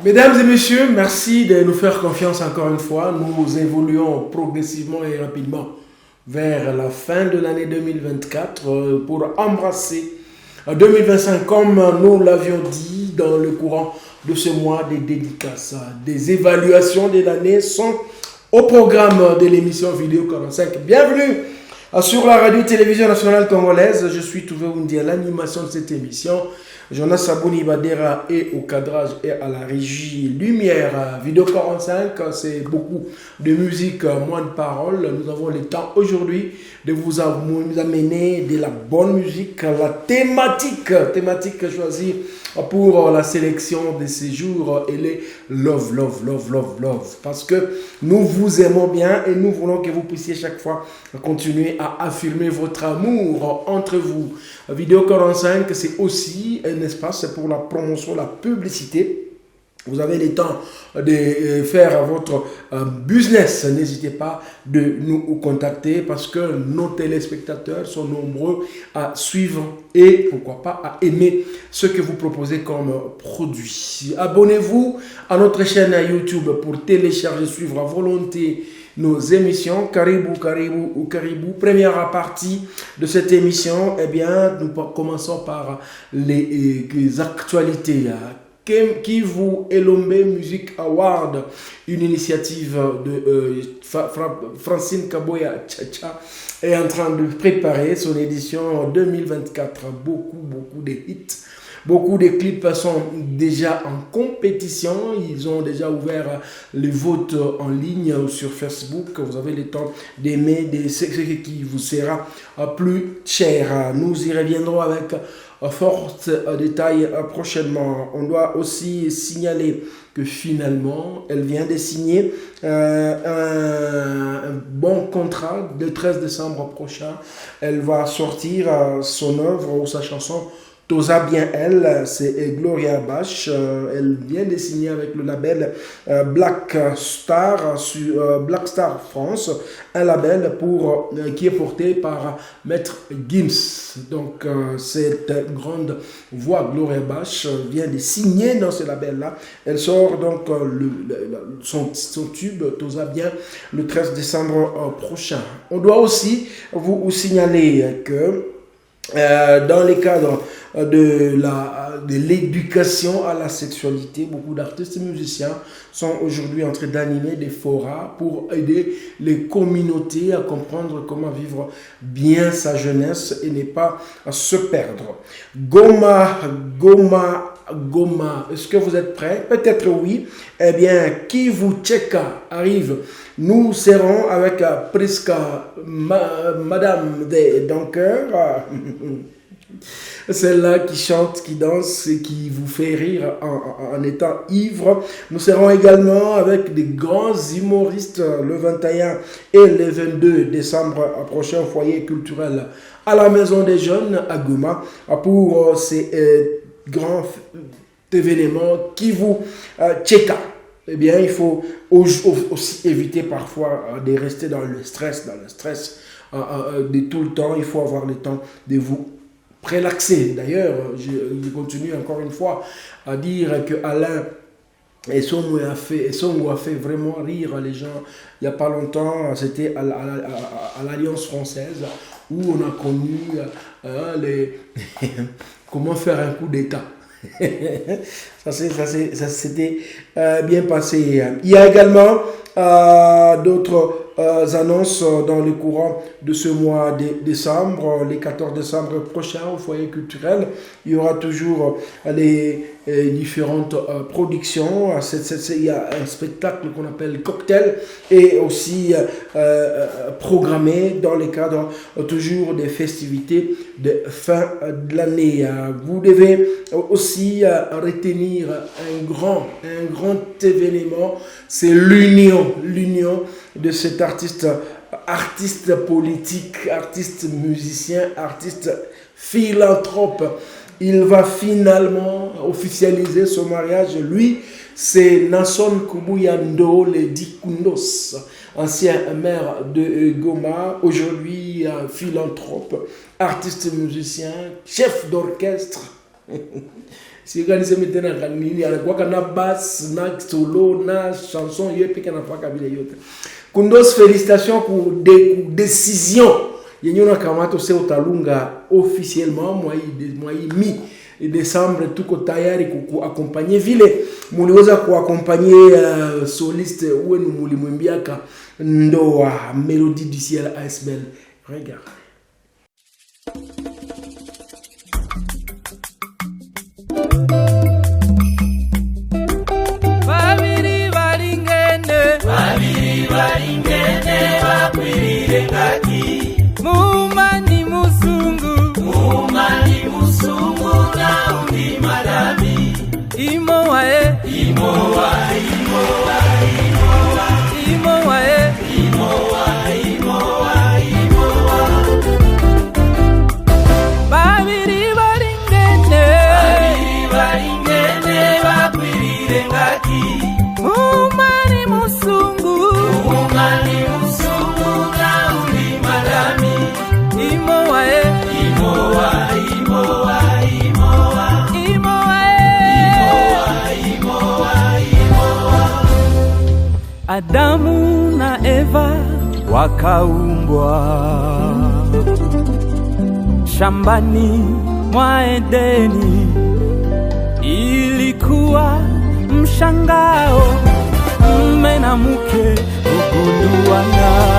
Mesdames et messieurs, merci de nous faire confiance encore une fois. Nous évoluons progressivement et rapidement vers la fin de l'année 2024 pour embrasser 2025 comme nous l'avions dit dans le courant de ce mois des dédicaces. Des évaluations de l'année sont au programme de l'émission Vidéo 45. Bienvenue sur la radio-télévision nationale congolaise. Je suis Touvé Oundi à l'animation de cette émission. Jonas Sabouni Badera est au cadrage et à la régie lumière. Vidéo 45, c'est beaucoup de musique, moins de paroles. Nous avons le temps aujourd'hui de vous amener de la bonne musique. La thématique choisie pour la sélection de ces jours, elle est love, love, love, love, love. Parce que nous vous aimons bien et nous voulons que vous puissiez chaque fois continuer à affirmer votre amour entre vous. Vidéo 45, c'est aussi un espace pour la promotion, la publicité. Vous avez le temps de faire votre business. N'hésitez pas de nous contacter parce que nos téléspectateurs sont nombreux à suivre et pourquoi pas à aimer ce que vous proposez comme produit. Abonnez-vous à notre chaîne YouTube pour télécharger, suivre à volonté nos émissions. Caribou, Caribou ou Caribou. Première partie de cette émission, eh bien, nous commençons par les actualités. Kivu Elombe Music Award, une initiative de Francine Kaboya Tchacha, est en train de préparer son édition 2024. Beaucoup de hits. Beaucoup de clips sont déjà en compétition. Ils ont déjà ouvert les votes en ligne sur Facebook. Vous avez le temps d'aimer ce qui vous sera plus cher. Nous y reviendrons avec fort détail prochainement. On doit aussi signaler que finalement, elle vient de signer un bon contrat le 13 décembre prochain. Elle va sortir son œuvre ou sa chanson Toza bien elle, c'est Gloria Bash. Elle vient de signer avec le label Black Star France, un label qui est porté par Maître Gims. Donc cette grande voix Gloria Bash vient de signer dans ce label-là. Elle sort donc son tube Toza bien le 13 décembre prochain. On doit aussi vous signaler que dans les cadres de l'éducation à la sexualité, beaucoup d'artistes et musiciens sont aujourd'hui en train d'animer des forats pour aider les communautés à comprendre comment vivre bien sa jeunesse et ne pas se perdre. Goma, est-ce que vous êtes prêts? Peut-être oui. Eh bien, Kivu Tcheka arrive. Nous serons avec Priska, Madame des Dankers. Celle-là qui chante, qui danse et qui vous fait rire en étant ivre. Nous serons également avec des grands humoristes le 21 et le 22 décembre prochain au foyer culturel à la Maison des Jeunes à Goma pour ces grands événements qui vous check. Eh bien, il faut aussi éviter parfois de rester dans le stress de tout le temps. Il faut avoir le temps de vous relaxer. D'ailleurs, je continue encore une fois à dire que Alain Essongo a fait vraiment rire les gens il n'y a pas longtemps. C'était à l'Alliance française où on a connu comment faire un coup d'État. ça s'était bien passé. Il y a également d'autres annonces dans le courant de ce mois de décembre. Le 14 décembre prochain au foyer culturel, il y aura toujours les différentes productions. Il y a un spectacle qu'on appelle Cocktail et aussi programmé dans le cadre toujours des festivités de fin de l'année. Vous devez aussi retenir un grand événement, c'est l'union de cet artiste politique, artiste musicien, artiste philanthrope. Il va finalement officialiser son mariage. Lui, c'est Nason Kubuyando Ledi Kundos, ancien maire de Goma, aujourd'hui philanthrope, artiste musicien, chef d'orchestre. Sika niseme tena kanini anakuwa na bass na solo na chanson yepi kana paka vile yote. Kundos félicitations pour décision. Yenye na kamato se utalunga officiellement moi mi décembre tuko tayari kuaccompagner vile muliweza kuaccompagner soliste wenu mulimwimbiaka ndoa Mélodie du ciel ASBL. Regarde. Baringene bakwirire ngati Mumani musungu na undi madami Imo wae Babiri baringene bakwirire ngati Mumani musungu na undi madami Imo wae Adamu na Eva wakaumbwa shambani mwa Edeni, ilikuwa mshangao mume na mke kugunduana.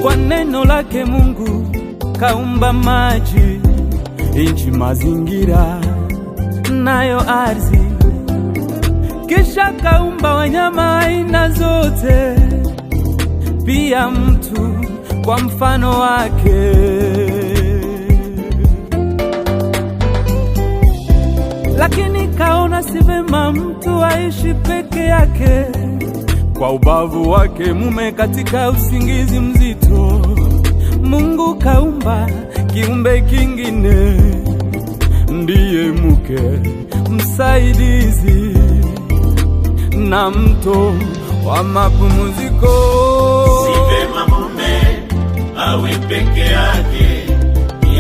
Kwa neno lake Mungu kaumba maji, nchi, mazingira nayo ardhi, kisha kaumba wanyama aina zote, pia mtu kwa mfano wake. Lakini kaona si vema mtu aishi peke yake, kwa ubavu wake mume katika usingizi mzito. Mungu kaumba kiumbe kingine, ndiye mke msaidizi na mto wa mapumziko. Si vema mume awe peke yake,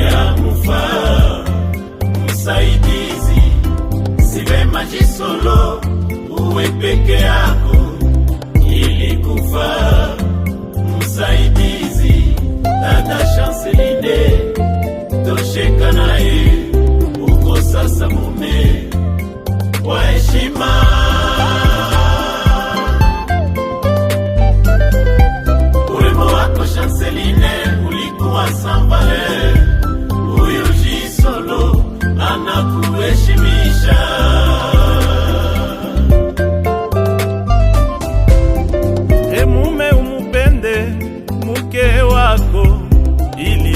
ya mufaa msaidizi. Si vema jisolo uwe peke yako, ili kufaa msaidizi. Dada Chanceline tosheka naye, uko sasa mume wa heshima. Urembo wako Chanceline ulikuwa sambale, huyu jisolo anakuheshimisha.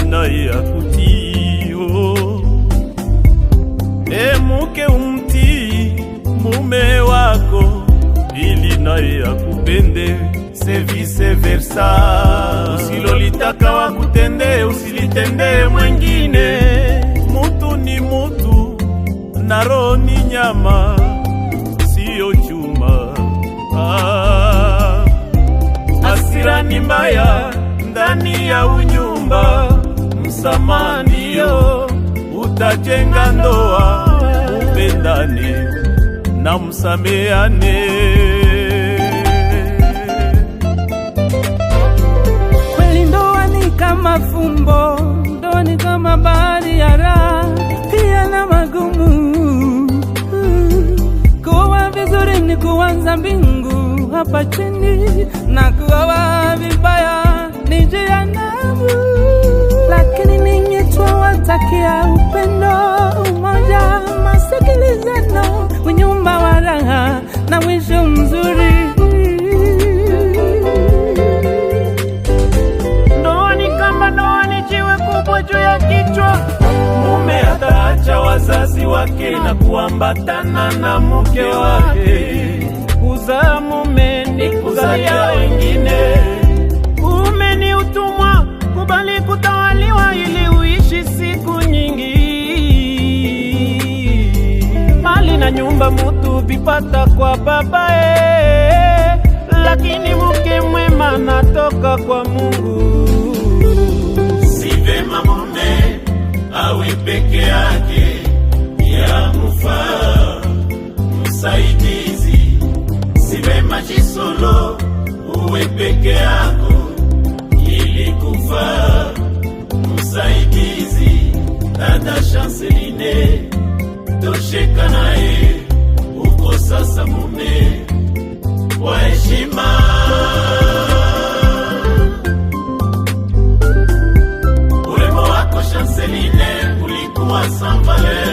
Naye akutio, mke umtii mume wako, ili naye akupende, se vice versa. Usilolitaka wakutende, usilitende mwengine. Mutu ni mutu, na roho ni nyama, sio chuma. Hasira ni mbaya ndani ya unyumba, msamaha ndio utajenga ndoa. Upendane na msameane. Kweli ndoa ni kama fumbo, ndoa ni kama bahari ya raha, pia na magumu. Kuwa vizuri ni kuanza mbingu hapa chini, na kuwa vibaya ni jehanamu. Lakini ninyi twawatakia upendo, umoja, masikilizano, unyumba wa raha na mwisho mzuri. Ndoa ni kama ndoa ni jiwe kubwa juu ya kichwa. Mume ataacha wazazi wake na kuambatana na mke wake. Kuzaa mume ni kuzalia wengine. Mume ni utumwa, kubali kutawaliwa ili uishi siku nyingi. Mali na nyumba mutu kuvipata kwa babae, lakini mke mwema natoka kwa Mungu. Si vema mume awe peke yake, ya mufaa msaidizi. Si vema jisolo uwe peke yako, ili kufaa msaidizi. Dada Chanceline, tosheka naye, uko sasa mume wa heshima. Urembo wako Chanceline ulikuwa sambale,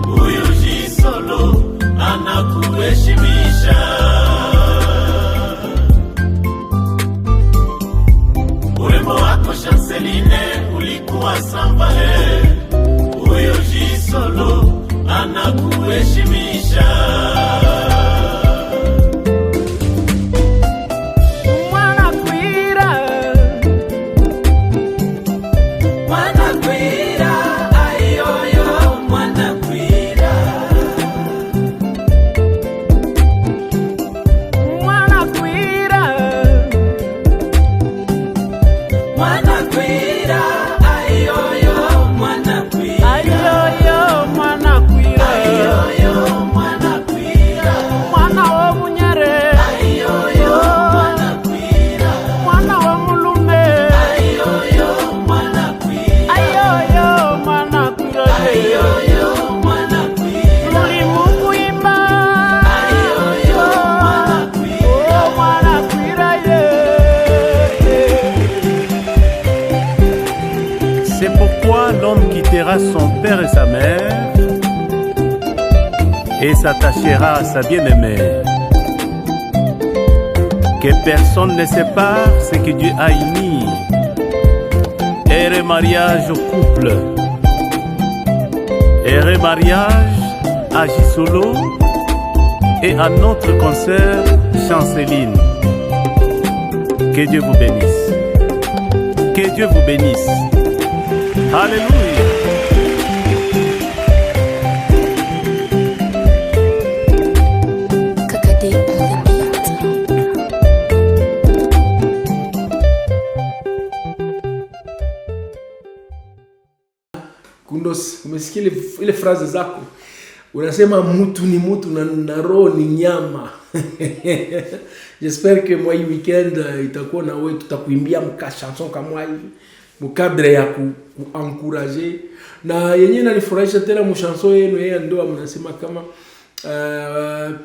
huyu jisolo anakuheshimisha. Urembo wako Chanceline ulikuwa sambale, huyu jisolo anakuheshimisha. C'est pourquoi l'homme quittera son père et sa mère et s'attachera à sa bien-aimée. Que personne ne sépare ce que Dieu a uni. Heureux mariage au couple. Heureux mariage à Jisolo et à notre consoeur Chanceline. Que Dieu vous bénisse. Que Dieu vous bénisse. Alléluia. Kundos, umesikia ile phrase zako. Unasema mtu ni mtu na roho ni nyama. J'espère que moi hii weekend itakuwa na wewe, tutakuimbia mka chanson kama hivi. Mukadre ya kuencourager. Na yenyewe nalifurahisha tena mchanson yenu yeye ndio mnasema kama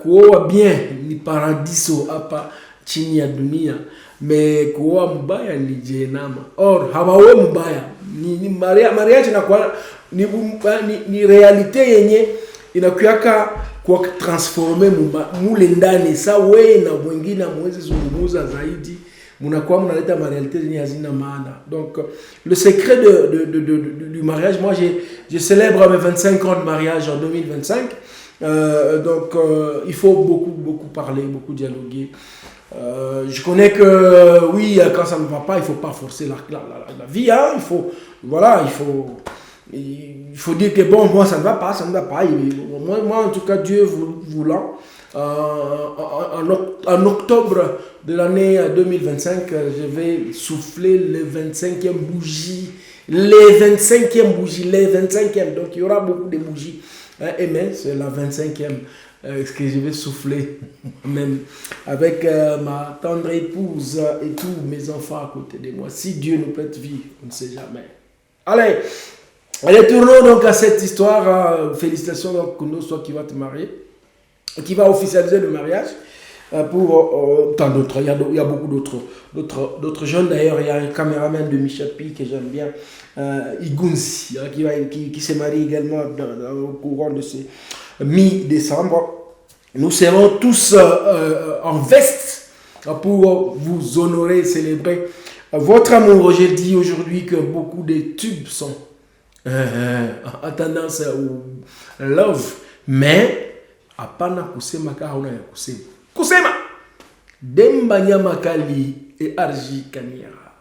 kuoa bien ni paradiso hapa chini ya dunia. Me kuoa mbaya ni jehanamu. Or hawawe mbaya. Ni mariage na kwa ni realite yenye inakuyaka kwa transformer mule ndani. Sa wewe na wengine mwezi zungumuza zaidi. Munakuwa munaleta ma réalité zenye hazina maana. Donc le secret du mariage, moi je célèbre mes 25 ans de mariage en 2025. Donc il faut beaucoup parler, beaucoup dialoguer. Je connais que oui, quand ça ne va pas, il faut pas forcer la vie, hein. Il faut dire que bon, moi ça ne va pas. Moi en tout cas, Dieu voulant, en octobre de l'année 2025, je vais souffler les 25e bougies. Les 25e bougies, les 25e. Donc il y aura beaucoup de bougies. Et mais c'est la 25e que je vais souffler, même avec ma tendre épouse et tous mes enfants à côté de moi. Si Dieu nous prête vie, on ne sait jamais. Allez, retournons donc à cette histoire. Félicitations donc Kundos, toi qui vas te marier, qui va officialiser le mariage. Pour tant d'autres, il y a beaucoup d'autres jeunes. D'ailleurs, il y a un caméraman de Michapi que j'aime bien, Igunsi, qui s'est marié également au courant de ce mi-décembre. Nous serons tous en veste pour vous honorer, célébrer votre amour. J'ai dit aujourd'hui que beaucoup de tubes sont en tendance au love, mais apana kusema kahauna ya kusema. Kusema Demba Nyama Kali et Arji Kaniara.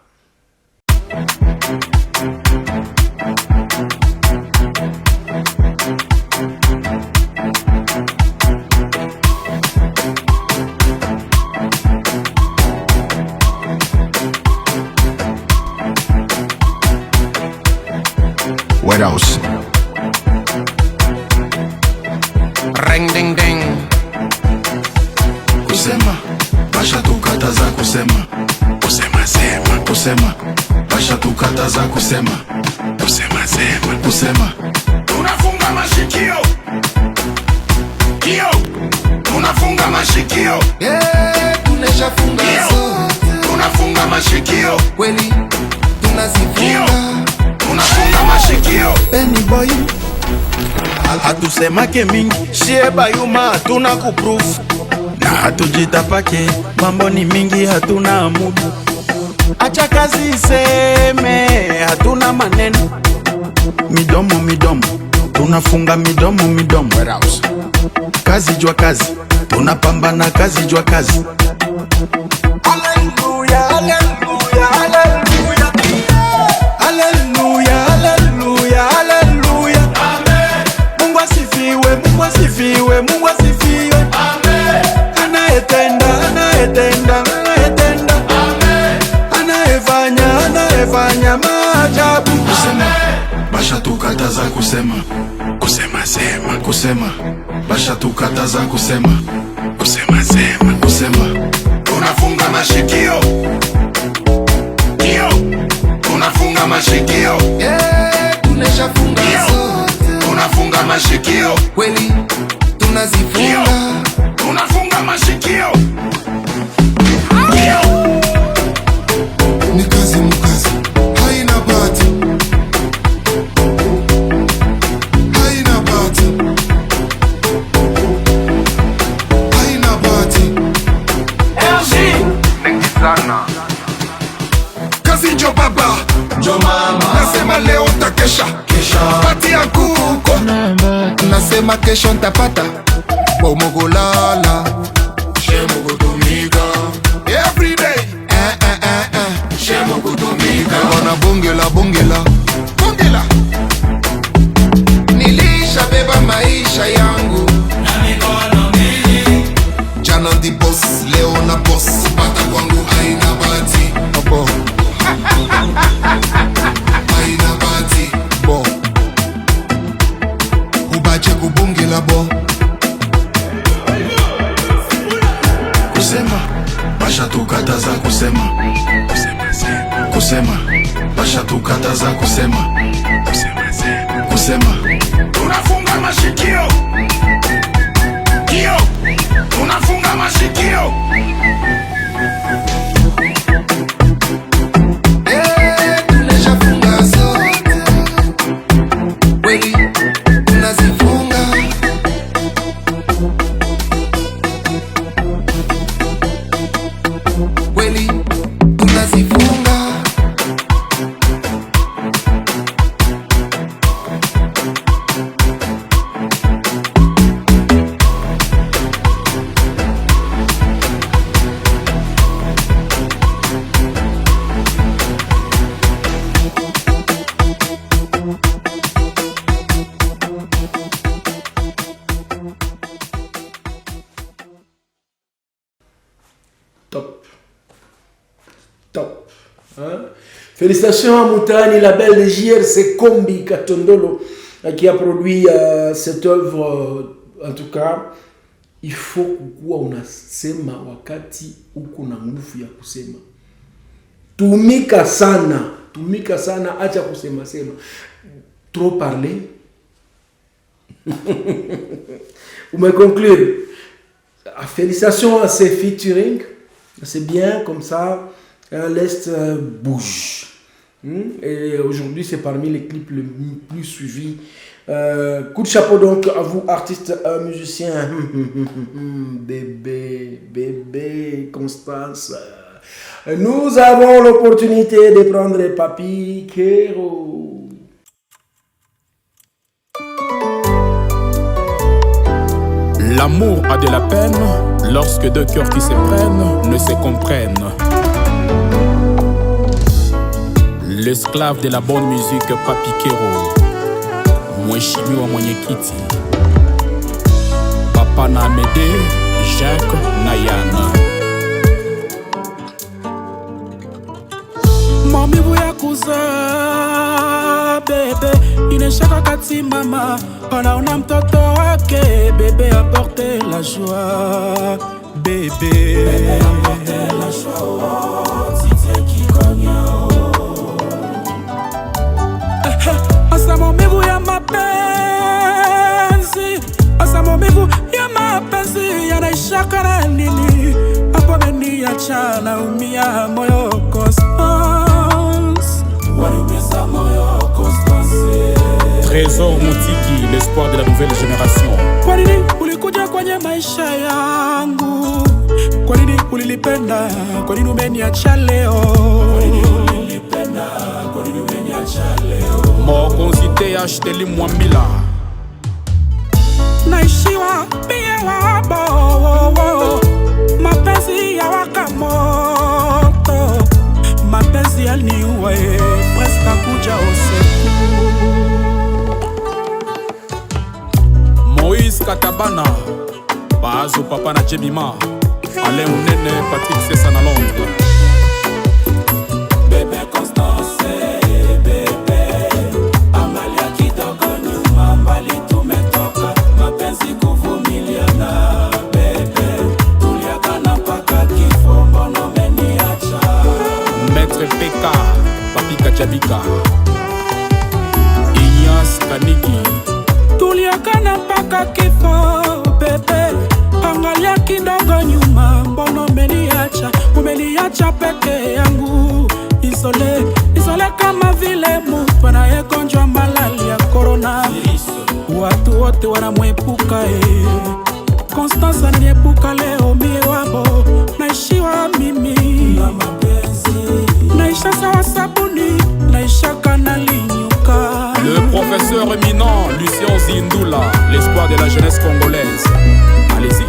White House. Ring ding ding. Kusema, basha tukataza kusema. Kusema sema, kusema. Basha tukataza kusema. Kusema sema, kusema. Tunafunga mashikio. Kio. Tunafunga mashikio. Tuneshafunga zote. Tunafunga mashikio. Kweli tunazifunga. Tunafunga mashikio. Benny boy hatusemake mingi shie bayuma hatuna kuproof na hatujitapake mambo ni mingi hatuna mudu acha kazi iseme hatuna maneno midomo midomo tunafunga midomo midomo kazi jua kazi tunapambana kazi jua kazi Hallelujah hallelujah hallelujah hallelujah hallelujah hallelujah Mungu asifiwe Mungu asifiwe Mungu asifiwe amen anayetenda anayetenda anayetenda amen anayefanya maajabu kusema basha tukataza kusema kusema sema kusema basha tukataza kusema kusema sema kusema tunafunga mashikio ndio tunafunga mashikio tuneshafunga zote. Tunafunga mashikio. Kweli tunazifunga. Tunafunga mashikio. Ni kazi mkazi haina bahati. Haina bahati. Haina bahati. Kazi njo baba Jo mama nasema leo takesha pati ya kuko nasema kesho ntapata bomogolala shemo kutumika everyday shemo kutumika wana bongela bongela bongela nilisha beba maisha yangu na mikono mbili jana ndi boss leo na boss pata kwangu haina bahati Opo. haina bahati bo ubache kubongela bo kusema basha tukataza kusema kusema sema kusema basha tukataza kusema kusema sema kusema tunafunga mashikio kio tunafunga mashikio tuneshafunga zote. Kweli tunazifunga. Kweli tunazifunga. Top. Top. Hein? Félicitations à Moutani, label de JRC Kombi Katondolo, qui a produit cette œuvre. En tout cas, il faut kuwa unasema wakati uko na nguvu ya kusema. Tumika sana, acha kusema sema. Trop parler. Vous me conclure. Félicitations à ces featuring. C'est bien comme ça. L'Est bouge. Et aujourd'hui, c'est parmi les clips les plus suivis. Coup de chapeau donc à vous, artistes, musiciens. Bébé, Constance. Nous avons l'opportunité de prendre Papi Kero. L'amour a de la peine lorsque deux cœurs qui se prennent ne se comprennent. L'esclave de la bonne musique, Papi Kero. Mheshimiwa mwenyekiti. Papa na Amede, Jacques na Yana. Maumivu ya kuzaa bebe Anaishaka kati mama, anaona mtoto wake, bébé apporte la joie. Bébé apporte la joie, Titie Kikonya. Asa maumivu ya mapenzi, asa maumivu ya mapenzi yanaishaka na nini? Hapo ameniacha naumia moyo Constance. Waliumiza moyo Constance. Trésor Moutiki, l'espoir de la nouvelle génération. Kwa nini ulikuja kwenye maisha yangu? Kwa nini ulilipenda? Kwa nini umeniacha leo? Kwa nini ulilipenda? Kwa nini umeniacha leo? Mokonzite Ashteli Mwambila. Naishiwa pia wabo, mapenzi ya waka moto, mapenzi yaliniua presque kuja usiku. Moïse Katabana, Bazo Papa na Jemima, Alain Ounene, Patrick Sessa na Londres. Bébé Constance, bébé angalia kidogo nyuma, mbali tumetoka, mapenzi kuvumiliana. Bébé tuliagana mpaka kifo, mbona umeniacha? Maître PK, Papi Kachabika, Ignace Kaniki. Tuliagana mpaka kifo, bébé angalia kidogo nyuma, mbona umeniacha? Umeniacha peke yangu, isole kama vile mtu anayegonjwa malali ya corona. Watu wote wanamwepuka Constance ananiepuka leo, mie wabo naishiwa mimi na mapenzi, naisha sawa sabuni, naisha kanali nyuka. Le professeur éminent Lucien Zindula, l'espoir de la jeunesse congolaise. Allez-y.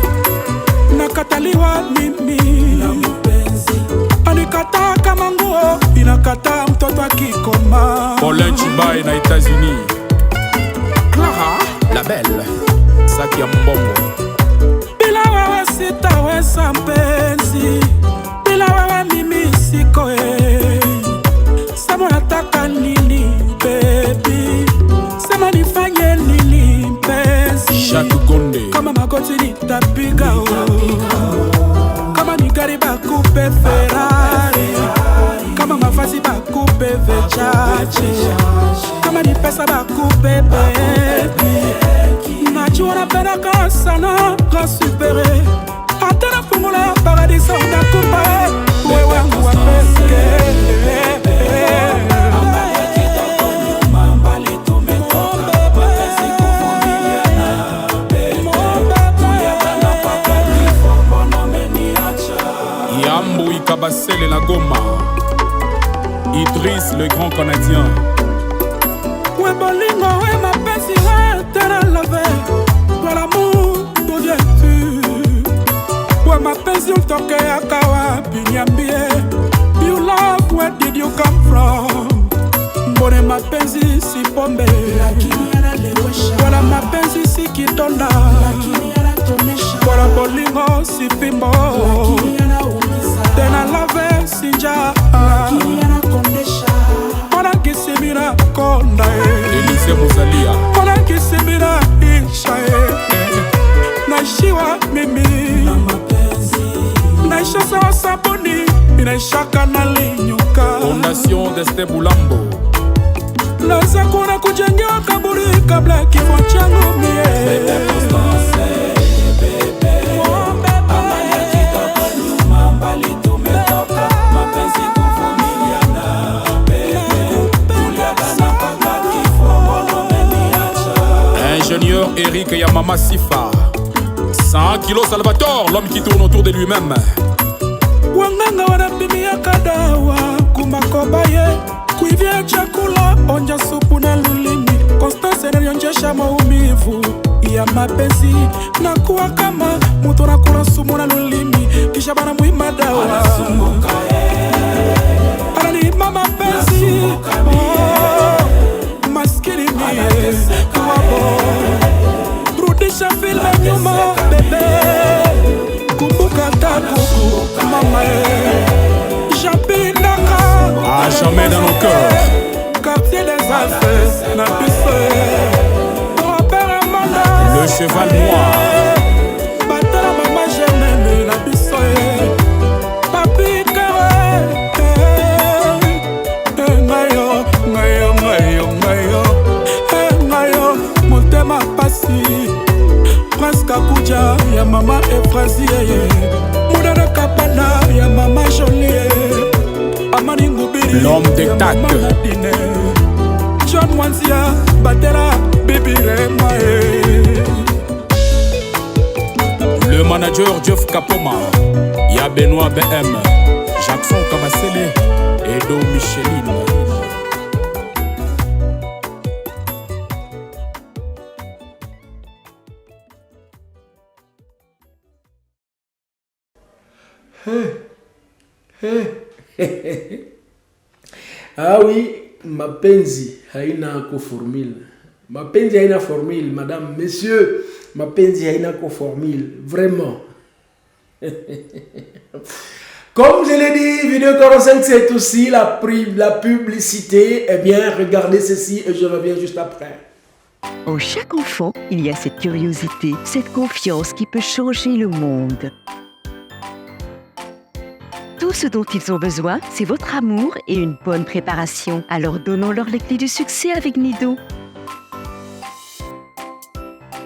Nakataliwa mimi na mapenzi, anikata kama nguo inakata mtoto akikoma. Paulin Chibai na États-Unis. Clara, la belle, Saki ya Mbongo. Bila wewe sitaweza mpenzi, bila wewe mimi siko Sema nataka nini baby, sema nifanye nini mpenzi. Jacques Gonde. Kama magoti nitapiga kama ni gari bakupe Ferrari, kama mavazi bakupe Versace, kama ni pesa bakupe baby. Najua napenda sana kasupere, hata nafungula paradiso ndakupa wewe wangu wa peke. Yambo Ikabasele na Goma. Idriss le grand Canadien. Ouais bolingo, ouais ma pensi, ouais t'es la lave. Toi l'amour, d'où viens-tu? Ouais ma pensi, on toque à kawa, binyambie. You love, where did you come from? Mbone ma pensi si pombe, wala ma pensi si kitonda, wala bolingo si pimbo, tena lave si njaa, wala kisimira konda Elise Muzalia. wala kisimira insha naishiwa mimi na mapenzi, naisha sawa sabuni, inaishaka na linyuka. Fondation d'Este Boulambo. Naweza kuna kujengewa kaburi kabla kifo changu mie. Bébé Constance, bébé angalia kidogo nyuma, mbali tumetoka, mapenzi kuvumiliana. Bébé tuliagana mpaka kifo, mbona umeniacha? Ingénieur Eric Yamama Sifa. 100 kilos Salvatore, l'homme qui tourne autour de lui-même. Wanganga wanapimia kadawa kumakobaye, kuivya chakula, onja supu na lulimi. Constance ananionjesha maumivu ya mapenzi, na kuwa kama mtu anakula sumu na lulimi, kisha bana muima dawa ananiima mapenzi. Maskini mie wabo, rudisha filme nyuma bebe, kumbuka tabuku mama Japinaka. À jamais dans nos cœurs. Quartier des Alpes, na pisse cheval noir. Batala mama Germaine la biso papi kare ngayo ngayo ngayo ngayo ngayo motema pasi Prince Kakuja ya mama Efrasie Mudana Kapana ya mama Jolie Amani Ngubiri l'homme des tacs. John Wanzia Batela Bibi Remae. Le manager Jeff Kapoma, ya Benoît BM, Jackson Kabasele, Edo Micheline. Ah oui, mapenzi haina ko formule. Mapenzi haina formule, madame, messieurs. Mapenzi haina ko formule, vraiment. Comme je l'ai dit, vidéo 45 c'est aussi la publicité. Eh bien, regardez ceci et je reviens juste après. En chaque enfant, il y a cette curiosité, cette confiance qui peut changer le monde. Tout ce dont ils ont besoin, c'est votre amour et une bonne préparation. Alors donnons-leur les clés du succès avec Nido.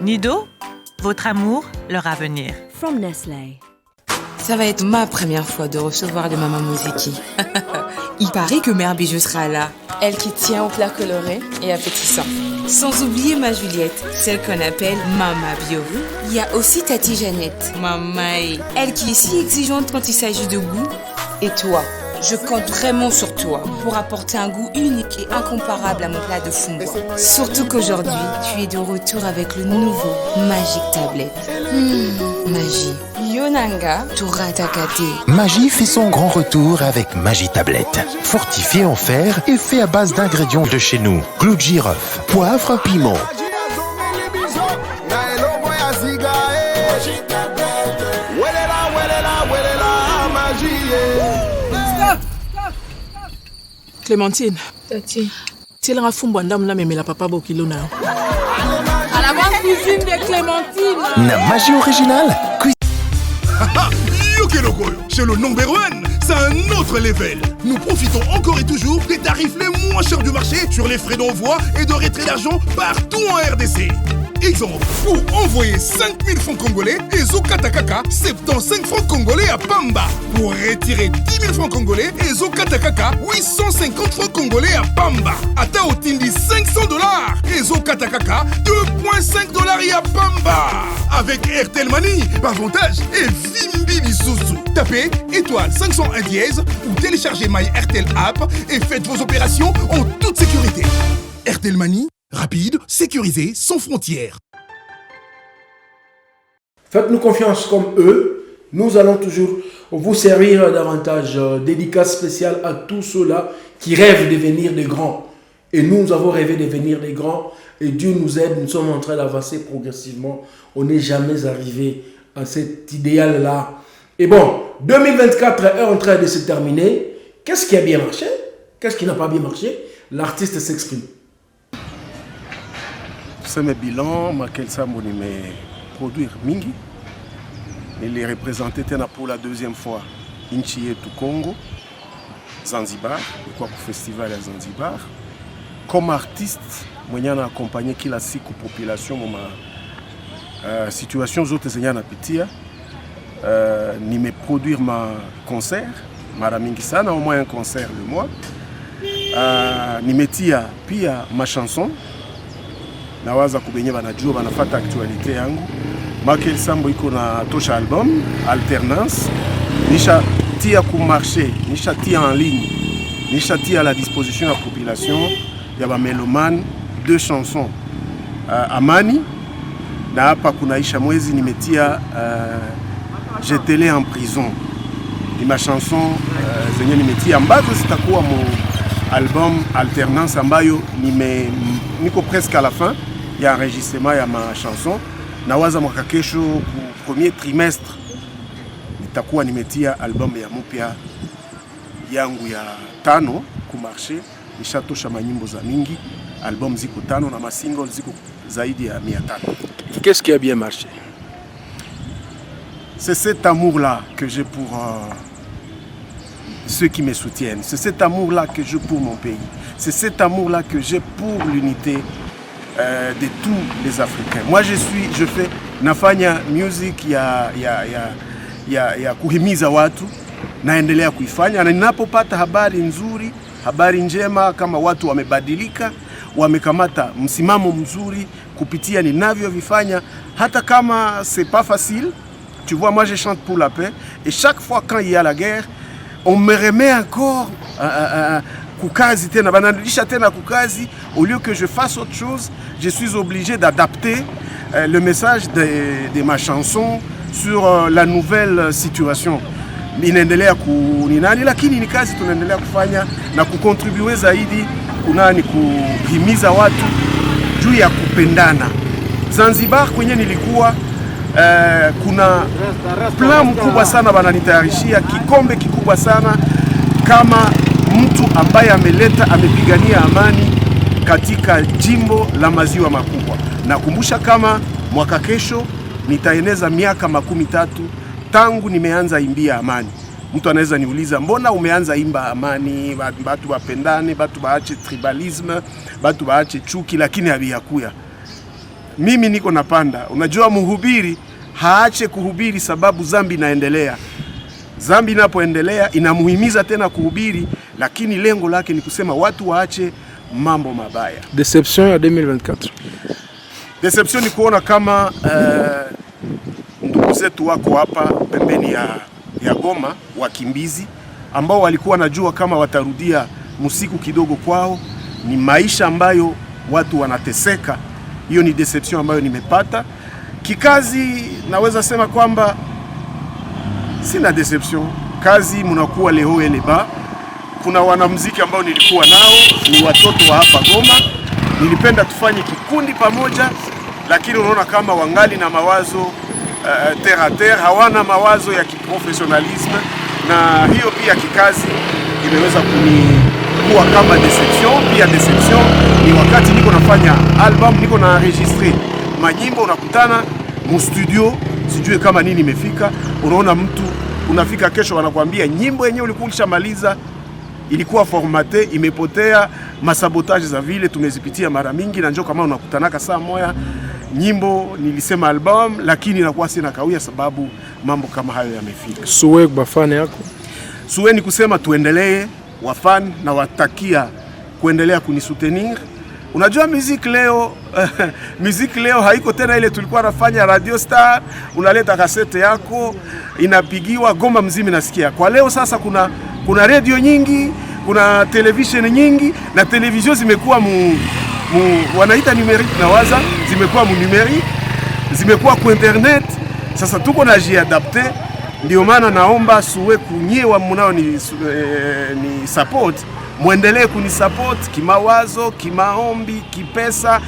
Nido, votre amour, leur avenir. From Nestlé. Ça va être ma première fois de recevoir le Maman Mozeki. Il paraît que Mère Bijou sera là. Elle qui tient au plat coloré et appétissant. Sans oublier ma Juliette, celle qu'on appelle Mama Bio. Il y a aussi Tati Jeannette, Mamaï, elle qui est si exigeante quand il s'agit de goût. Et toi, je compte vraiment sur toi pour apporter un goût unique et incomparable à mon plat de fumba. Surtout qu'aujourd'hui, tu es de retour avec le nouveau Magic Tablet. Magie. Yonanga Turatakate. Magie fait son grand retour avec Magie Tablette. Fortifié en fer et fait à base d'ingrédients de chez nous. Clou de girofle, poivre, piment. Clémentine. Tati. Tu es là à Fumbanda, mais la papa Bokilona. À la grande cuisine de Clémentine. Na magie originale. Yokelokoyo, chez le number one, c'est un autre level. Nous profitons encore et toujours des tarifs les moins chers du marché sur les frais d'envoi et de retrait d'argent partout en RDC. Exemple, pour envoyer 5000 francs congolais et Zokatakaka 75 francs congolais à Pamba. Pour retirer 10 000 francs congolais et Zokatakaka 850 francs congolais à Pamba. Ata Otindi 500 $ et Zokatakaka 2,5 $ à Pamba. Avec Airtel Money, avantage et Vimbi Lisuzu. Tapez étoile 501 dièse ou téléchargez My Airtel app et faites vos opérations en toute sécurité. Airtel Money, rapide, sécurisé, sans frontières. Faites-nous confiance comme eux. Nous allons toujours vous servir davantage. Dédicace spéciale à tous ceux-là qui rêvent de devenir des grands. Et nous avons rêvé de devenir des grands. Et Dieu nous aide. Nous sommes en train d'avancer progressivement. On n'est jamais arrivé à cet idéal-là. Et bon, 2024 est en train de se terminer. Qu'est-ce qui a bien marché? Qu'est-ce qui n'a pas bien marché? L'artiste s'exprime. C'est mes bilans, Makel Samoni me produire mingi. Il est représenté pour la deuxième fois Inchi du Congo, Zanzibar, pour le festival à Zanzibar. Comme artiste, je suis accompagné qui la population ma situation autres zenyana pitia ni me produire ma concert mara mingi sana au moins un concert le mois ni metia pia ma chanson nawaza kubenye banajua banafata actualité yangu Makel Sambo iko na tosha album alternance nisha tia ku marché nisha tia en ligne nisha tia à la disposition de la population ya ba mélomane deux chansons Amani na hapa kunaisha mwezi nimetia Jetele en prison. Ni ma chanson zenye nimetia ambazo zitakuwa mon album alternance ambayo niko presque à la fin ya enregistrement ya ma chanson. Nawaza mwaka kesho ku premier trimestre nitakuwa nimetia album ya mpya yangu ya tano ku marché nishatosha manyimbo za mingi, album ziko 5 na masingle ziko zaidi ya 300. Qu'est-ce qui a bien marché? C'est cet amour-là que j'ai pour ceux qui me soutiennent. C'est cet amour-là que j'ai pour mon pays. C'est cet amour-là que j'ai pour l'unité de tous les Africains. Moi, je fais nafanya music ya kuhimiza watu, naendelea kuifanya, na ninapopata habari nzuri, habari njema, kama watu wamebadilika, wamekamata msimamo mzuri kupitia ninavyovifanya, hata kama c'est pas facile. Tu vois, moi je chante pour la paix, et chaque fois quand il y a la guerre, on me remet encore kukazi tena, banarudisha tena kukazi. Au lieu que je fasse autre chose, je suis obligé d'adapter le message de ma chanson sur la nouvelle situation. Inaendelea kuninani, lakini ni kazi tunaendelea kufanya na kukontribue zaidi kunani, kuhimiza watu juu ya kupendana. Zanzibar kwenye nilikuwa kuna plan mkubwa sana bananitayarishia, kikombe kikubwa sana, kama mtu ambaye amepigania amani katika jimbo la maziwa makubwa. Nakumbusha kama mwaka kesho nitaeneza miaka 13 tangu nimeanza imbia amani. Mtu anaweza niuliza, mbona umeanza imba amani, batu wapendane, batu baache tribalisme, batu baache chuki, lakini habiyakuya. Mimi niko napanda. Unajua, mhubiri haache kuhubiri sababu zambi inaendelea. Zambi inapoendelea inamuhimiza tena kuhubiri, lakini lengo lake ni kusema watu waache mambo mabaya. Deception ya 2024. Deception ni kuona kama ndugu zetu wako hapa pembeni ya Goma, wakimbizi ambao walikuwa najua kama watarudia musiku kidogo kwao. Ni maisha ambayo watu wanateseka. Hiyo ni deception ambayo nimepata. Kikazi naweza sema kwamba sina deception. Kazi mnakuwa leo eleba. Kuna wanamuziki ambao nilikuwa nao, ni watoto wa hapa Goma. Nilipenda tufanye kikundi pamoja, lakini unaona kama wangali na mawazo terre à terre, hawana mawazo ya kiprofessionalisme, na hiyo pia kikazi imeweza kuwa kama deception. Pia deception ni wakati niko nafanya album, niko na enregistrer manyimbo, unakutana mu studio, sijue kama nini imefika, unaona mtu unafika kesho wanakuambia nyimbo yenyewe ulikuwa ulishamaliza, ilikuwa formate, imepotea, masabotage za vile tumezipitia mara mingi, na njoo kama unakutanaka saa moja nyimbo nilisema album, lakini inakuwa sina kawia sababu mambo kama hayo yamefika. Suwe kwa fan yako? Suwe ni kusema tuendelee, wafan na watakia kuendelea kunisoutenir. Unajua musique leo haiko tena ile tulikuwa nafanya Radio Star, unaleta kasete yako inapigiwa Goma mzima nasikia. Kwa leo sasa kuna radio nyingi, kuna television nyingi, na television zimekuwa wanaita numerique na waza, zimekuwa mu numerique, zimekuwa ku internet. Sasa tuko na jiadapte, ndio maana naomba Suwe kunyewa mnao ni support, muendelee kunisupport kimawazo, kimaombi, kipesa.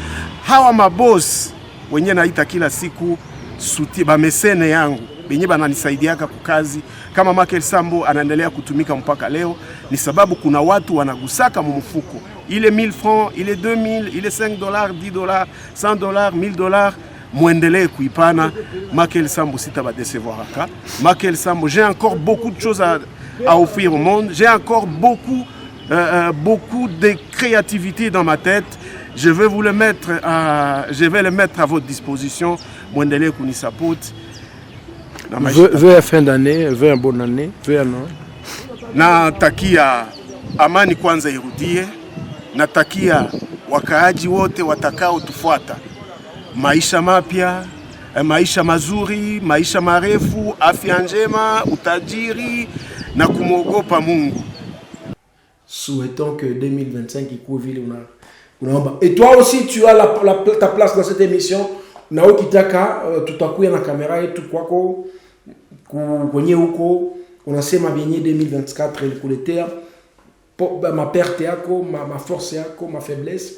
Hawa maboss wenye naita kila siku suti ba mesene yangu benye bananisaidiaka kukazi, kama Michael Sambo anaendelea kutumika mpaka leo, ni sababu kuna watu wanagusaka mumufuko. Ile 1000 francs, ile 2000, ile $5, $10, $100, $1000, muendelee kuipana. Michael Sambo sita ba décevoir aka. Michael Sambo, j'ai encore beaucoup de choses à offrir au monde. J'ai encore beaucoup de créativité dans ma tête. Je vais le mettre à votre disposition. Muendelee kunisupport. Veux la fin d'année, veux une bonne année, veux un an. Natakia amani kwanza irudie. Natakia wakaaji wote watakao tufuata maisha mapya, maisha mazuri, maisha marefu, afya njema, utajiri na kumwogopa Mungu. Souhaitons que 2025 ikuwe vile unaomba. Et toi aussi tu as ta place dans cette émission. Na ukitaka tutakuya na kamera yetu kwako kwenye huko, unasema benye 2024 ilikuletea ma perte yako, ma force yako, ma faiblesse.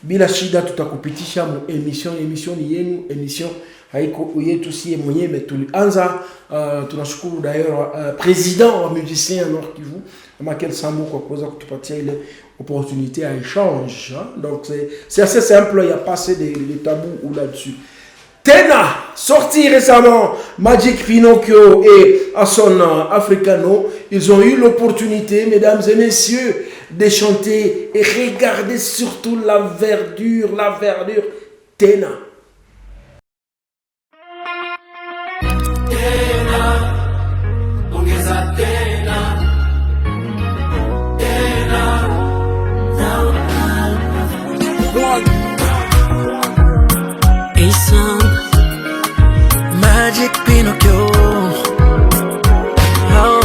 bila shida tutakupitisha emission ni yenu, emission haiko yetu si mwenyewe tulianza. Tunashukuru d'ailleurs président wa musicien Nord Kivu Makel Sambo kwa kuweza kutupatia ile opportunité à échange, hein? Donc c'est assez simple, il n'y a pas assez de tabous ou là-dessus. Tena, sorti récemment, Magic Pinocchio et Asson Africano, ils ont eu l'opportunité, mesdames et messieurs, de chanter et regarder surtout la verdure, Tena. Magic Pinocchio. Oh,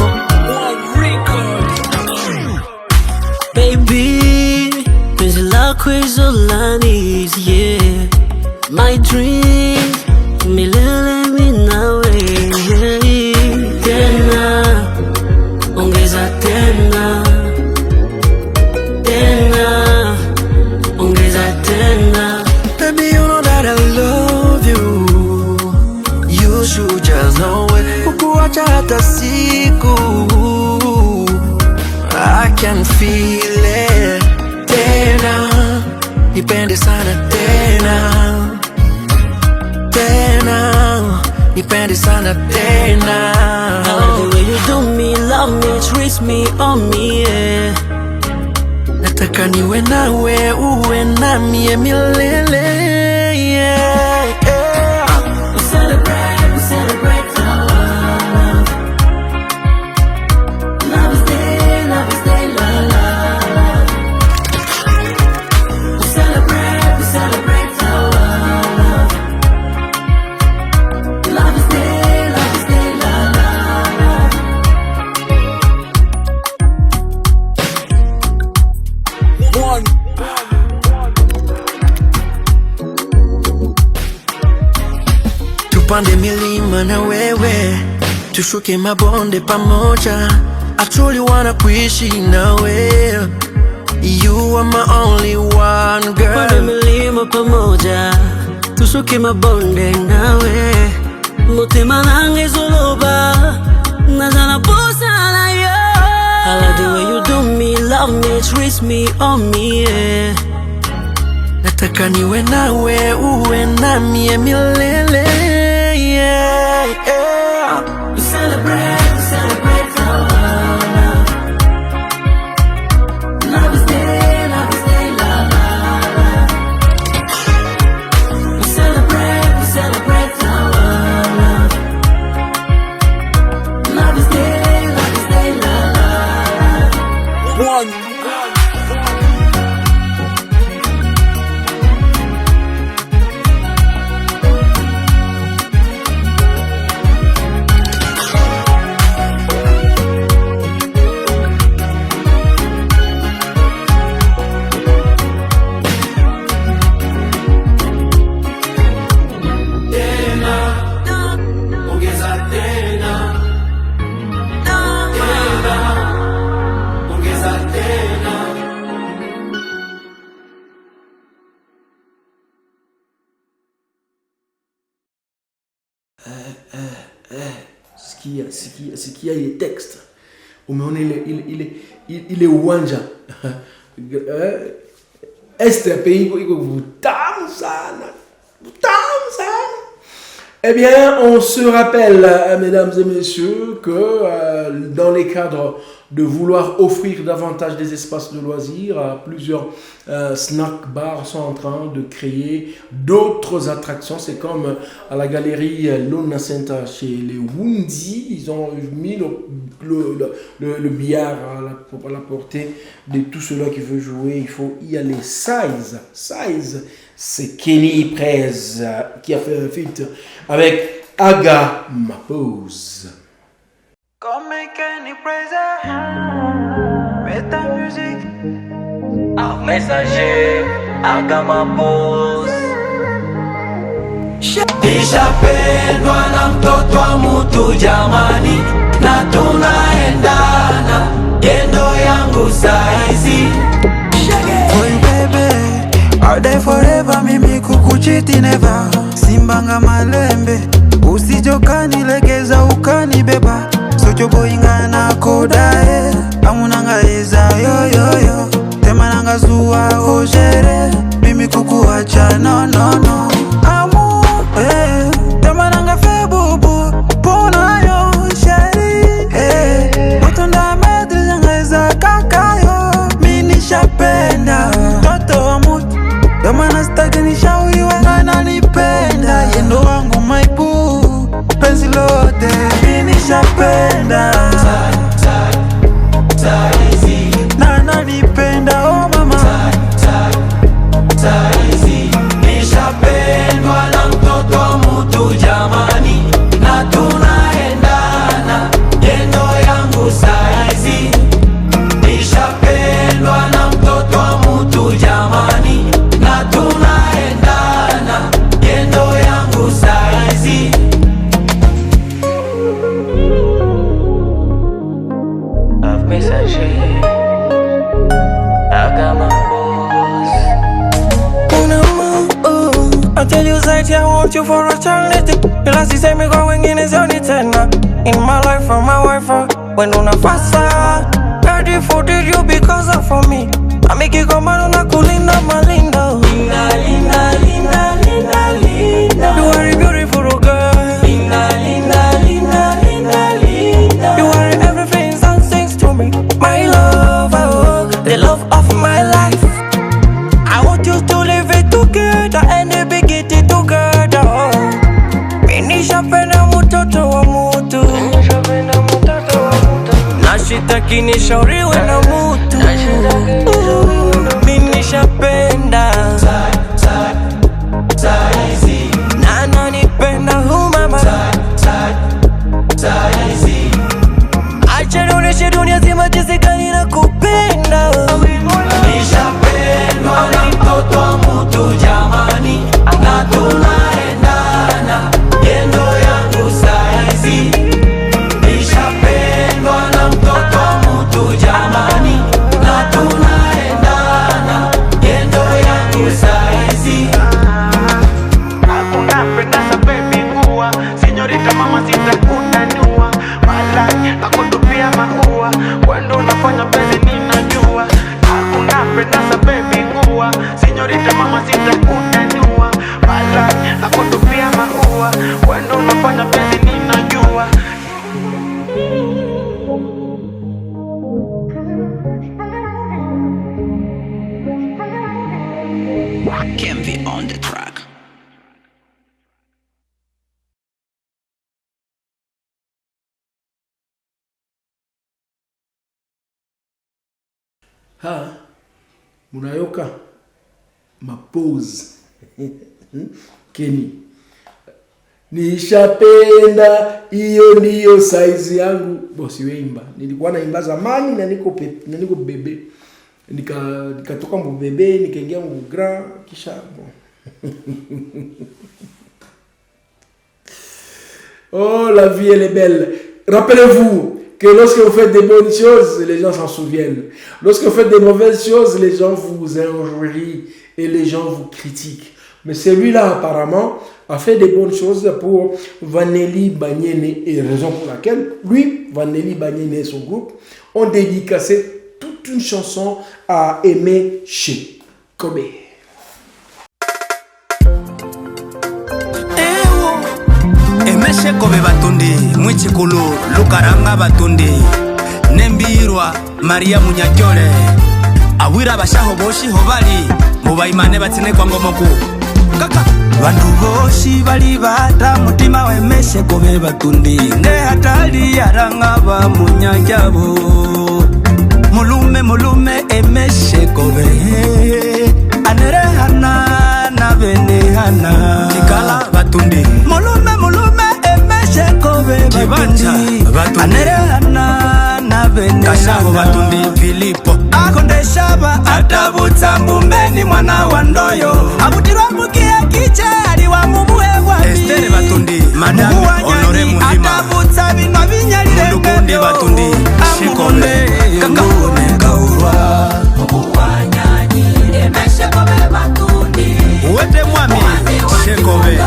baby, penzi lako izolani, yeah. My dream, milele minawe, yeah. Tena, ongeza tena. Tena, ongeza tena. Baby, you know that I love you. You should just know it. Kukuacha hata siku, I can feel it. Tena, nipende sana tena. Tena, nipende sana tena. I love the way you do me, love me, treat me, on me, yeah. Nataka niwe nawe, uwe nami milele, yeah, yeah. We celebrate our love. Love is day, love, love. We celebrate our love. Love is day, love. Tupande milima na wewe, tushuke mabonde pamoja. I truly wanna kuishi nawe. You are my only one, girl. Tupande milima pamoja, tushuke mabonde nawe. Mutima nange zoloba, nazana posa na yo. I love the way you do me, love me, treat me, on me, yeah. Nataka niwe nawe, uwe nami milele, yeah, yeah. We celebrate our love. Love is day, love. We celebrate our love. Love is day, love. One. Sikia ile texte. Umeona ile uwanja. Este pays iko vutamu sana. Eh bien, on se rappelle, mesdames et messieurs, que dans les cadres de vouloir offrir davantage des espaces de loisirs, plusieurs snack bars sont en train de créer d'autres attractions. C'est comme à la galerie Lona Center chez les Wundi, ils ont mis le billard à la portée de tout cela qui veut jouer. Il faut y aller. Size, c'est Kenny Prez qui a fait un feat avec Aga Mapose. Comme Kenny Prez, mets ta musique. Un messager, Aga Mapose. Nishapendwa na mtoto wa mtu jamani, na tunaendana yendo yangu saizi. Boy baby, are they nanga malembe usijokanilegeza ukanibeba sochoboingana kodae amunanga eza yoyoyo temananga zuwa ojere mimi kukuacha no amu temananga febubu pona yo sheri motunda medri nanga eza kakayo mini shapenda toto wa mutu temana staki nishauriwe ananipenda yendo wangu maipu penzi lote mini shapenda na nanipenda oh mama nishapendwa na mtoto wa mutu jamani na tunaendana yendo yangu saizi nishapendwa na mtoto wa mutu jamani na tunaendana yendo yangu saizi I tell you that I want you for eternity. The last you say me going in is only 10. In my life from my wife, when una fasa. Ready for did you because of for me. I make you come on a kulinda malinda. Linda, linda, linda, linda, linda. You are a beautiful girl. Linda, linda, linda, linda, linda. You are everything and things to me. My love, the love of my life. I want you to live it together and begin it together. Nishapenda mtoto wa mutu. Nashitaki nishauriwe na mutu. Mimi nishapenda na nanipenda mama. Acha nionyeshe dunia zima jinsi gani nakupenda. Nishapendwa na mtoto wa mutu jamani na tunaendana yendo yangu saizi nishapendwa na mtoto wa mutu jamani na tunaendana yendo yangu saizi hakuna penda sa baby kuwa señorita mama sitakutanua wala nakutupia maua wendo unafanya pesa ninajua hakuna penda sa baby kuwa señorita mama sitakutanua wala nakutupia maua wendo unafanya pesa ninajua Can be on the track. Munayoka mapose Kenny nishapenda hiyo ndiyo size yangu bosi weimba nilikuwa naimba zamani na niko bebe nikatoka mu bebe nikaingia mu grand kisha bon. Oh la vie elle est belle. Rappelez-vous que lorsque vous faites des bonnes choses, les gens s'en souviennent. Lorsque vous faites des mauvaises choses, les gens vous injurient et les gens vous critiquent. Mais celui-là, apparemment, a fait des bonnes choses pour Vanelli Banyene, et raison pour laquelle, lui, Vanelli Banyene et son groupe, ont dédicacé toute une chanson à Aimé Chez Kobe. Emeshe kobe batundi mwichikulu lukaranga batundi nembirwa Maria Munyakyole awira bashaho boshi hobali mubayimane batsine kwa ngomoku kaka bandu boshi bali bata mutima wemeshe kobe batundi nge hatali yaranga ba Munyakyabo mulume emeshe kobe anerehana na benehana tikala batundi mulume emeshe kobe batundi anerehana na benehana kashaho batundi Filipo akondeshaba atabutsa mbeni mwana wa ndoyo abutirwa mukiye kiche ali wa mubuhebwa Estere batundi madame honore muhima atabutsa bino binyalire ndukundi batundi shikole kakone kaurwa ubuwanyanyi emeshe kobe batundi uwete mwami shekobe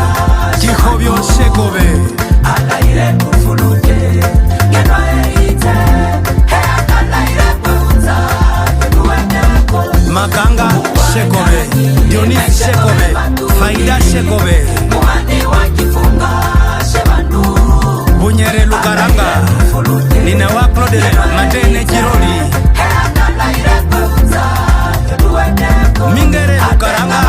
Dionis Shekobe, Faida Shekobe, Bunyere Lukaranga, Nina Waklode, Matene Kiroli, Mingere Lukaranga,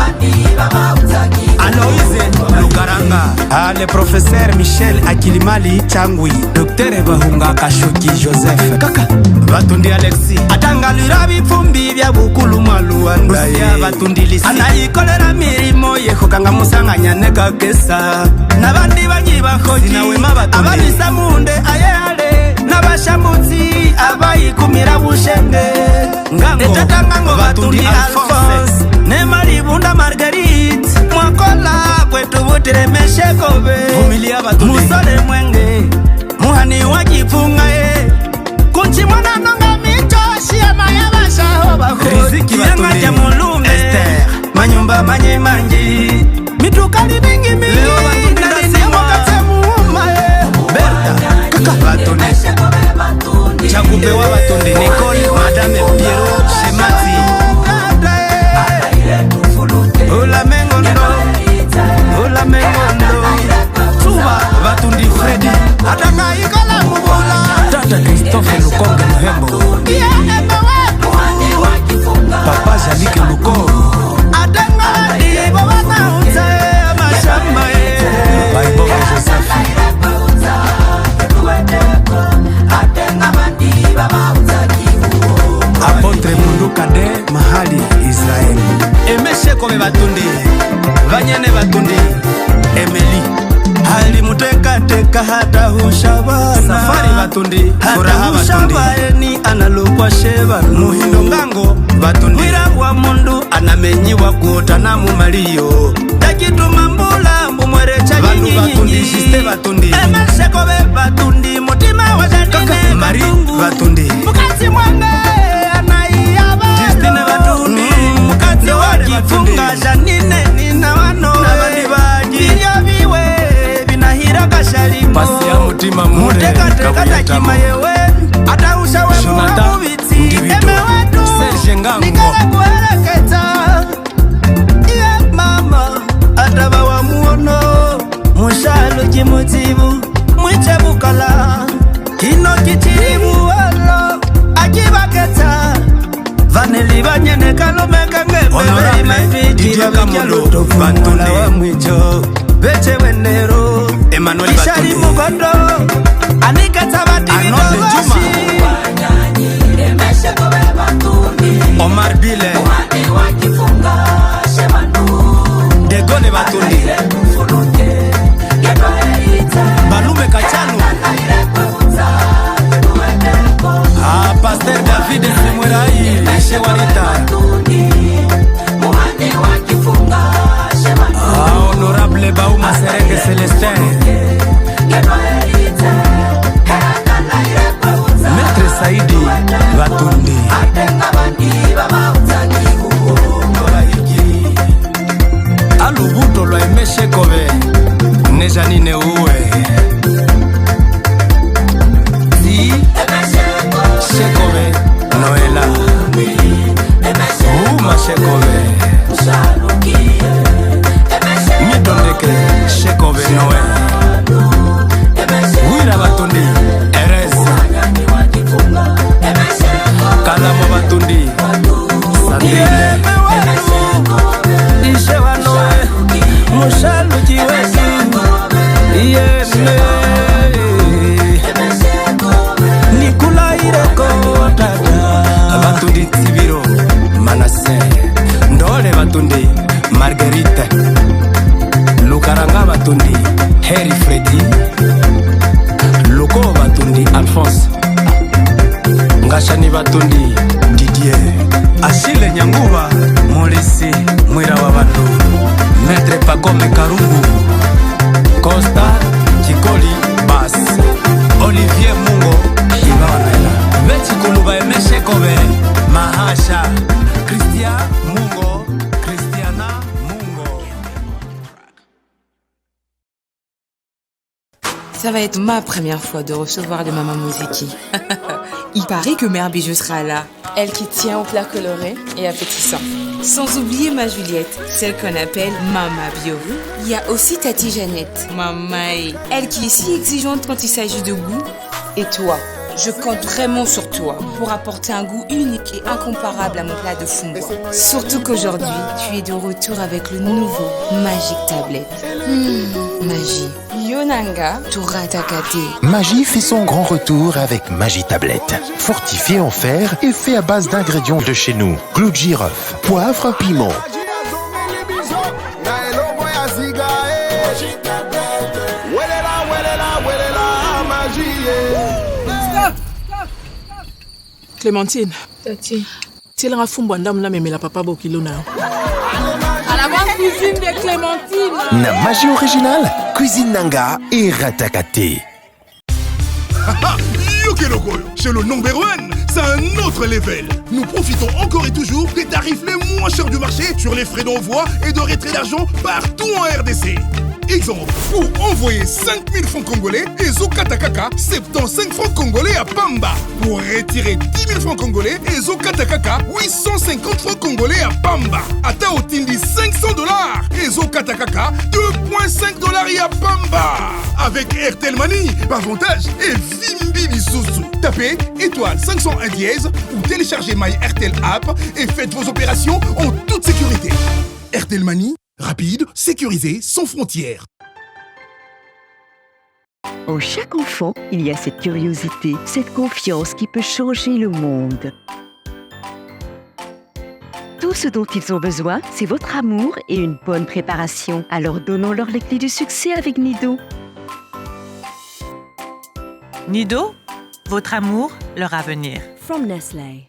Aloise Lukaranga, le professeur Michel Akilimali Changui, Docteur Bahunga Kashoki Joseph, Kaka, Batundi Alexis, Atangalira bifumbi bya bukulu maluanda ya Batundi Lisi, anayikolera mirimo yehokanga musanganya neka kesa, nabandi banyiba hoji, nawe mabatundi, ababisa munde ayale, nabashamutsi abayikumira bushenge, ngango, etatanga Batundi Alphonse, Nemaribunda Marguerite, mwakola kwetu butire meshekobe, vumilia Batundi, musole mwenge, muhani wakifunga kunchi mwana nonga mitoshi ya maya basha hoba riziki Batundi, Esther, manyumba manye manji, mitukali mingi mingi, nani mwakate muuma Berta, kaka Batundi, chakupewa Batundi, Nicole, Madame Piero, Shemati, Ola Mengondo, Ola Mengondo, Tuba, Batundi Freddy, Ataka Ikola Mubula, Tata Christophe Lukonge Muhembo, Papa Jalike Luko, Atanga Dibo Bataunze, Mashamba, Baibo Joseph, Apotre Mundu Kade, Mahali Israel, Emeshe Kome Batundi, Vanyene Batundi, Emily, Hali Muteka Teka hata hushabana, Safari Batundi, Furaha Batundi, ni analukwa sheba, Muhindo Ngango Batundi, Wira wa mundu anamenyiwa kuotana mumalio, Takitu mambula mbumwere cha nyinyi Batundi, Jiste Batundi, Emeshe Kome Batundi, Mutima wa janine Mari Batundi, Mukati mwange Justine Batundi, mukati wakifunga janine nina wano Iyo viwe binahira kasharimo Pasi ya mutima mure Muteka takima yewe Ata ushawe muwa mubiti Eme wetu Nikala kuhereketa Iye mama Ataba wa muono Mushalo kimutibu Mwiche bukala Kino kichiribu walo Akibaketa Vaneli banyene kalomeka ngebe mafiti baluto Batundi wa mwicho Beche wenero Emmanuel Batundi Ishari mugondo Anika tabati vidogoshi Omar Bile Degone Batundi Balume Kachanu Pasteur David Semurai Shewarita Honorable Bauma Serenge Celestin Maître Saidi Batundi Alubuto lo emeshe kobe Nejanine uwe Shekobe Noela Uma Shekobe Midondeke Shekobe Noela Wira Batundi Erez Kalamo Batundi Sandrine Ishewa Noe Mushaluki Wesu Yeme Nikula Ireko Tata Batundi Tibiro Manase Ndole Batundi Marguerite Lukaranga Batundi Harry Freddy Luko Batundi Alphonse Ngashani Batundi Didier Achille Nyanguba Molisi Mwira wa Bandu Maître Pacome Karungu Costa Kikoli Bas Olivier Mungo Ibawana Beti Kuluba Emeshe Kobe Mahasha Christian Mungo Christiana Mungo Ça va être ma première fois de recevoir de Maman Moziki. Il paraît que Mère Bijou sera là. Elle qui tient au plat coloré et appétissant. Sans oublier ma Juliette, celle qu'on appelle Mama Bio. Il y a aussi Tati Jeannette, Mamaï, elle qui est si exigeante quand il s'agit de goût. Et toi, je compte vraiment sur toi pour apporter un goût unique et incomparable à mon plat de fumba. Surtout qu'aujourd'hui, tu es de retour avec le nouveau Magic Tablet. Magie. Yonanga Turatakate. Magie fait son grand retour avec Magie Tablette. Fortifié en fer et fait à base d'ingrédients de chez nous. Clou de girofle, poivre, piment. Clémentine. Tati. Tiens, la fumba ndam na memela papa bokilo na. À la grande cuisine de Clémentine. Na magie originale, cuisine nanga et ratakate. Yokelokoyo, chez le number one, c'est un autre level. Nous profitons encore et toujours des tarifs les moins chers du marché sur les frais d'envoi et de retrait d'argent partout en RDC. Exemple, pour envoyer 5000 francs congolais et Zokatakaka 75 francs congolais à Pamba. Pour retirer 10 000 francs congolais et Zokatakaka 850 francs congolais à Pamba. Ata Otindi 500 $ et Zokatakaka 2,5 $ à Pamba. Avec Airtel Money, avantage et Vimbi Lisuzu. Tapez étoile 501 dièse ou téléchargez My Airtel app et faites vos opérations en toute sécurité. Airtel Money, rapide, sécurisé, sans frontières. En chaque enfant, il y a cette curiosité, cette confiance qui peut changer le monde. Tout ce dont ils ont besoin, c'est votre amour et une bonne préparation. Alors donnons-leur les clés du succès avec Nido. Nido, votre amour, leur avenir. From Nestlé.